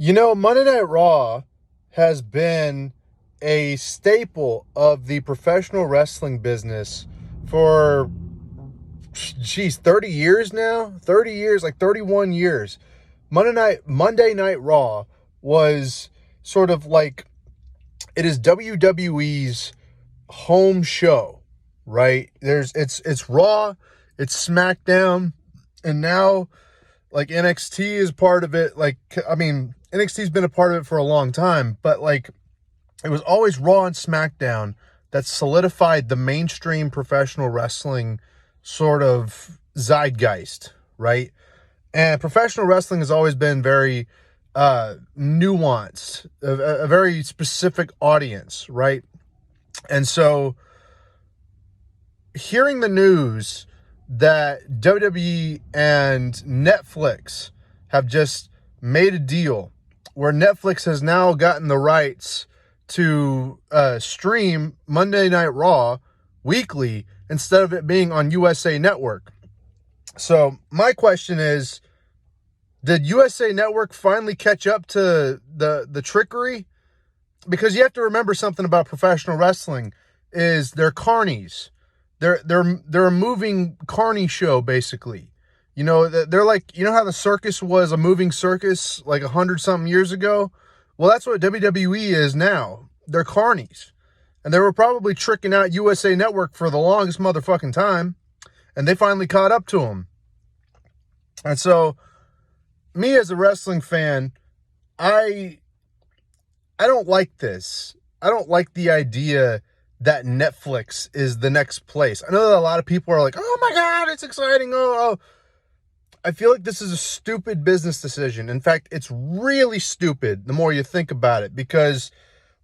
Monday Night Raw has been a staple of the professional wrestling business for, 30 years now? 30 years, like 31 years. Monday Night Raw was sort of like, it is WWE's home show, right? It's Raw, it's SmackDown, and now like NXT is part of it. NXT's been a part of it for a long time, but like it was always Raw and SmackDown that solidified the mainstream professional wrestling sort of zeitgeist, right? And professional wrestling has always been very nuanced, a very specific audience, right? And so hearing the news that WWE and Netflix have just made a deal where Netflix has now gotten the rights to stream Monday Night Raw weekly instead of it being on USA Network. So my question is, did USA Network finally catch up to the trickery? Because you have to remember something about professional wrestling is they're carnies. They're a moving carny show, basically. They're like, how the circus was a moving circus like 100-something years ago? Well, that's what WWE is now. They're carnies. And they were probably tricking out USA Network for the longest motherfucking time. And they finally caught up to them. And so, me as a wrestling fan, I don't like this. I don't like the idea that Netflix is the next place. I know that a lot of people are like, oh my God, it's exciting. Oh. I feel like this is a stupid business decision. In fact, it's really stupid the more you think about it. Because,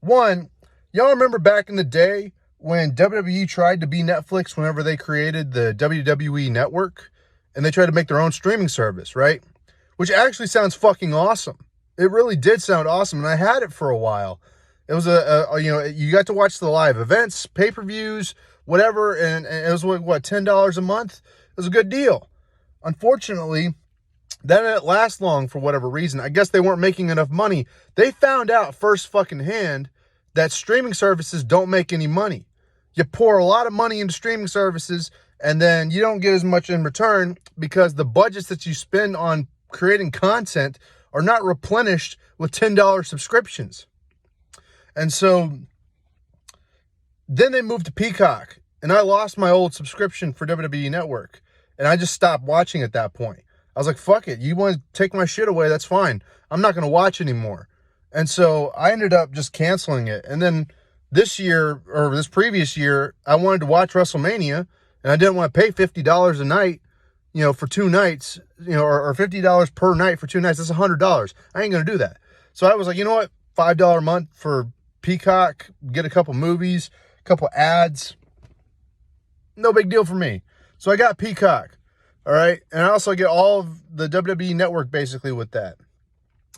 one, y'all remember back in the day when WWE tried to be Netflix whenever they created the WWE Network? And they tried to make their own streaming service, right? Which actually sounds fucking awesome. It really did sound awesome. And I had it for a while. It was you got to watch the live events, pay-per-views, whatever. And it was what, $10 a month? It was a good deal. Unfortunately, that didn't last long for whatever reason. I guess they weren't making enough money. They found out first fucking hand that streaming services don't make any money. You pour a lot of money into streaming services and then you don't get as much in return because the budgets that you spend on creating content are not replenished with $10 subscriptions. And so then they moved to Peacock and I lost my old subscription for WWE Network. And I just stopped watching at that point. I was like, fuck it. You want to take my shit away? That's fine. I'm not going to watch anymore. And so I ended up just canceling it. And then this previous year, I wanted to watch WrestleMania and I didn't want to pay $50 a night, for 2 nights, or $50 per night for 2 nights. That's $100. I ain't going to do that. So I was like, you know what? $5 a month for Peacock, get a couple movies, a couple ads. No big deal for me. So I got Peacock, all right? And I also get all of the WWE Network basically with that.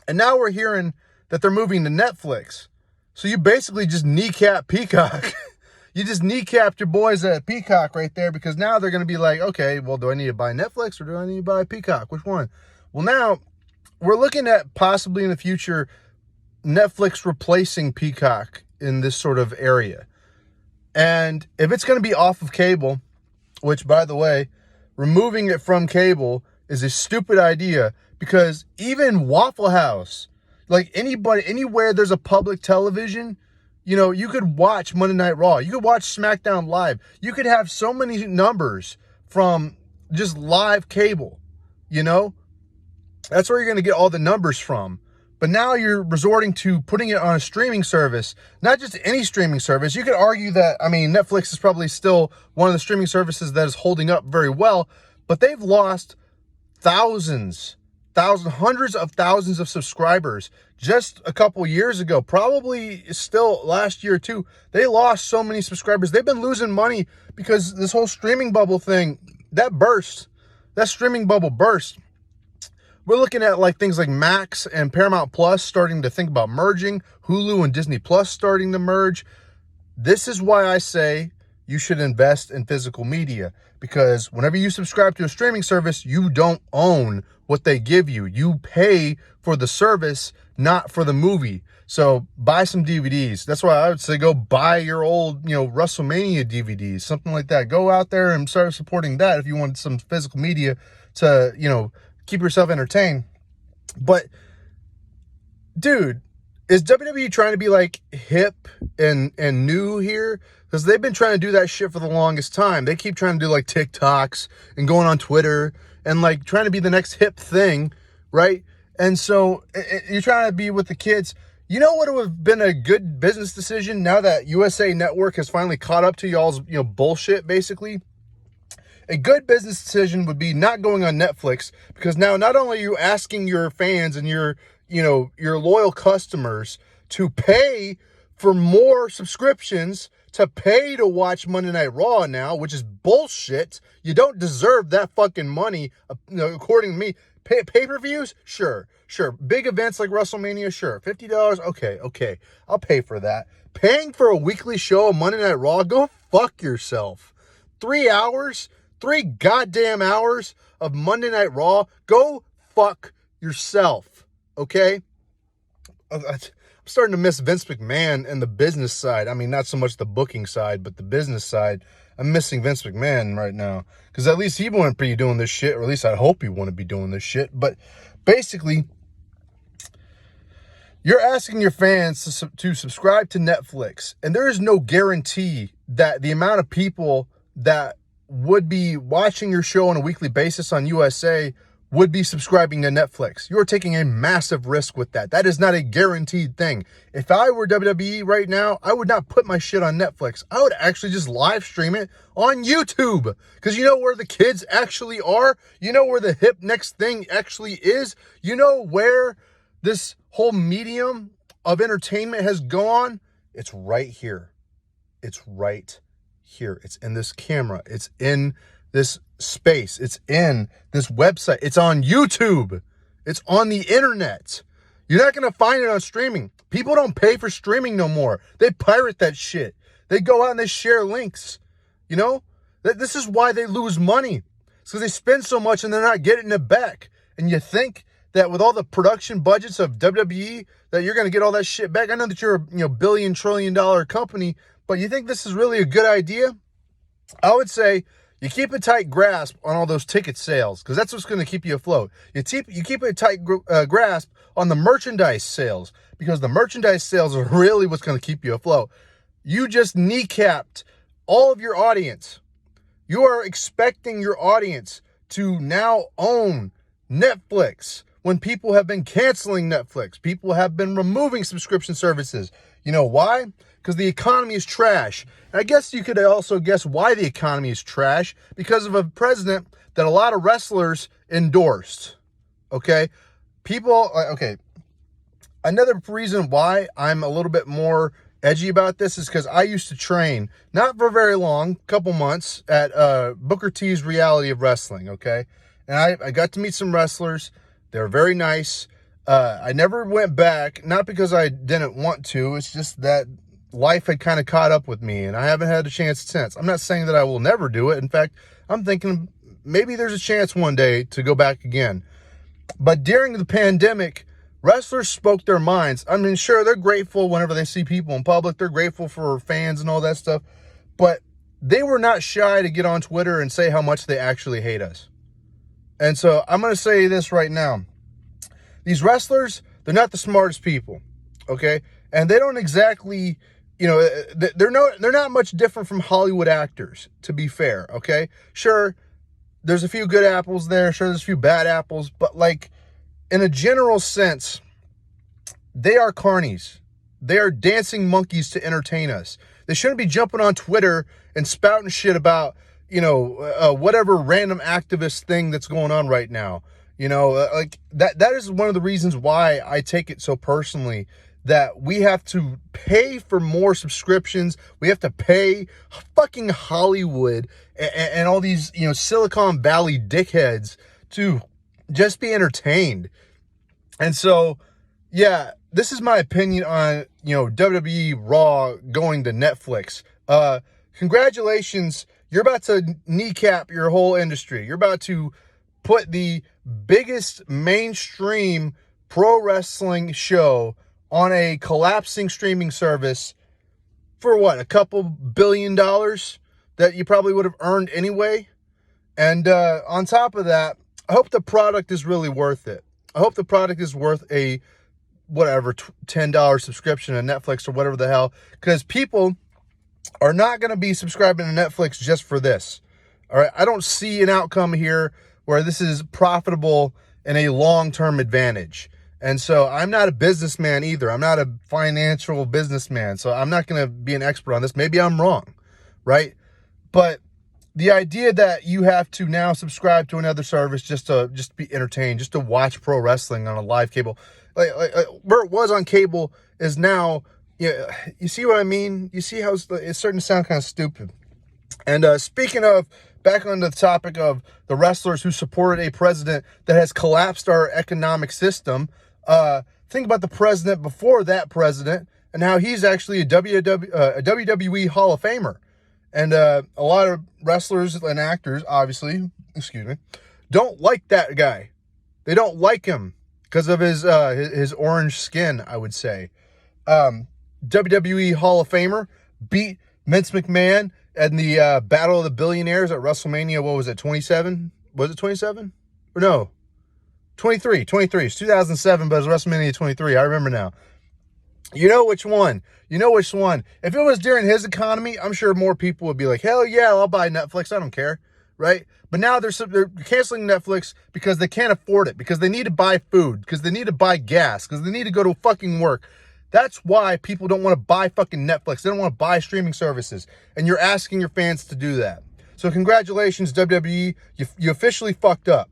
And now we're hearing that they're moving to Netflix. So you basically just kneecap Peacock. You just kneecapped your boys at Peacock right there because now they're going to be like, okay, well, do I need to buy Netflix or do I need to buy Peacock? Which one? Well, now we're looking at possibly in the future Netflix replacing Peacock in this sort of area. And if it's going to be off of cable, which, by the way, removing it from cable is a stupid idea because even Waffle House, like anywhere there's a public television, you could watch Monday Night Raw. You could watch SmackDown Live. You could have so many numbers from just live cable, That's where you're going to get all the numbers from. But now you're resorting to putting it on a streaming service, not just any streaming service. You could argue that, Netflix is probably still one of the streaming services that is holding up very well, but they've lost hundreds of thousands of subscribers just a couple years ago, probably still last year too. They lost so many subscribers. They've been losing money because this whole streaming bubble thing, that streaming bubble burst. We're looking at like things like Max and Paramount Plus starting to think about merging, Hulu and Disney Plus starting to merge. This is why I say you should invest in physical media, because whenever you subscribe to a streaming service, you don't own what they give you. You pay for the service, not for the movie. So buy some DVDs. That's why I would say go buy your old, WrestleMania DVDs, something like that. Go out there and start supporting that if you want some physical media to, keep yourself entertained. But dude, is WWE trying to be like hip and new here? Because they've been trying to do that shit for the longest time. They keep trying to do like TikToks and going on Twitter and like trying to be the next hip thing, right? And so you're trying to be with the kids. You know what would have been a good business decision now that USA Network has finally caught up to y'all's bullshit, basically? A good business decision would be not going on Netflix, because now not only are you asking your fans and your loyal customers to pay for more subscriptions, to pay to watch Monday Night Raw now, which is bullshit. You don't deserve that fucking money, according to me. Pay-per-views? Sure. Big events like WrestleMania? Sure. $50? Okay. I'll pay for that. Paying for a weekly show of Monday Night Raw? Go fuck yourself. 3 hours? 3 goddamn hours of Monday Night Raw? Go fuck yourself. Okay? I'm starting to miss Vince McMahon and the business side. I mean, not so much the booking side, but the business side. I'm missing Vince McMahon right now, because at least he wouldn't be doing this shit, or at least I hope he wouldn't be doing this shit. But basically, you're asking your fans to subscribe to Netflix, and there is no guarantee that the amount of people that would be watching your show on a weekly basis on USA would be subscribing to Netflix. You're taking a massive risk with that. That is not a guaranteed thing. If I were WWE right now, I would not put my shit on Netflix. I would actually just live stream it on YouTube, because you know where the kids actually are. You know where the hip next thing actually is. You know where this whole medium of entertainment has gone. It's right here. It's right here. It's in this camera. It's in this space. It's in this website. It's on YouTube. It's on the internet. You're not going to find it on streaming. People don't pay for streaming no more. They pirate that shit. They go out and they share links. This is why they lose money. It's because they spend so much and they're not getting it back. And you think that with all the production budgets of WWE that you're going to get all that shit back? I know that you're a billion, $trillion company, but you think this is really a good idea? I would say you keep a tight grasp on all those ticket sales, because that's what's going to keep you afloat. You keep a tight grasp on the merchandise sales, because the merchandise sales are really what's going to keep you afloat. You just kneecapped all of your audience. You are expecting your audience to now own Netflix when people have been canceling Netflix. People have been removing subscription services. You know why? Because the economy is trash. And I guess you could also guess why the economy is trash, because of a president that a lot of wrestlers endorsed. Okay? Another reason why I'm a little bit more edgy about this is because I used to train, not for very long, couple months, at Booker T's Reality of Wrestling, okay? And I got to meet some wrestlers. They were very nice. I never went back, not because I didn't want to. It's just that life had kind of caught up with me, and I haven't had a chance since. I'm not saying that I will never do it. In fact, I'm thinking maybe there's a chance one day to go back again. But during the pandemic, wrestlers spoke their minds. I mean, sure, they're grateful whenever they see people in public. They're grateful for fans and all that stuff. But they were not shy to get on Twitter and say how much they actually hate us. And so I'm going to say this right now. These wrestlers, they're not the smartest people, okay? And they don't exactly, they're not much different from Hollywood actors, to be fair, okay? Sure, there's a few good apples there. Sure, there's a few bad apples. But, like, in a general sense, they are carnies. They are dancing monkeys to entertain us. They shouldn't be jumping on Twitter and spouting shit about, whatever random activist thing that's going on right now. Like that is one of the reasons why I take it so personally, that we have to pay for more subscriptions. We have to pay fucking Hollywood and all these, Silicon Valley dickheads to just be entertained. And so, yeah, this is my opinion on, WWE Raw going to Netflix. congratulations. You're about to kneecap your whole industry. You're about to put the biggest mainstream pro wrestling show on a collapsing streaming service for what, a couple $1 billion that you probably would have earned anyway. And on top of that, I hope the product is really worth it. I hope the product is worth a whatever $10 subscription to Netflix or whatever the hell, because people are not going to be subscribing to Netflix just for this. All right, I don't see an outcome here where this is profitable and a long-term advantage. And so I'm not a businessman either. I'm not a financial businessman. So I'm not going to be an expert on this. Maybe I'm wrong, right? But the idea that you have to now subscribe to another service just to be entertained, just to watch pro wrestling on a live cable, like where it was on cable is now, you see what I mean? You see how it's starting to sound kind of stupid. And speaking of, back on the topic of the wrestlers who supported a president that has collapsed our economic system, think about the president before that president and how he's actually a WWE Hall of Famer. And a lot of wrestlers and actors, obviously, don't like that guy. They don't like him because of his orange skin, I would say. WWE Hall of Famer beat Vince McMahon in the Battle of the Billionaires at WrestleMania. What was it, 27? Was it 27? Or no, 23. It's 2007, but it was WrestleMania 23. I remember now. You know which one. If it was during his economy, I'm sure more people would be like, hell yeah, I'll buy Netflix. I don't care, right? But now they're canceling Netflix because they can't afford it, because they need to buy food, because they need to buy gas, because they need to go to fucking work. That's why people don't want to buy fucking Netflix. They don't want to buy streaming services. And you're asking your fans to do that. So congratulations, WWE. You officially fucked up.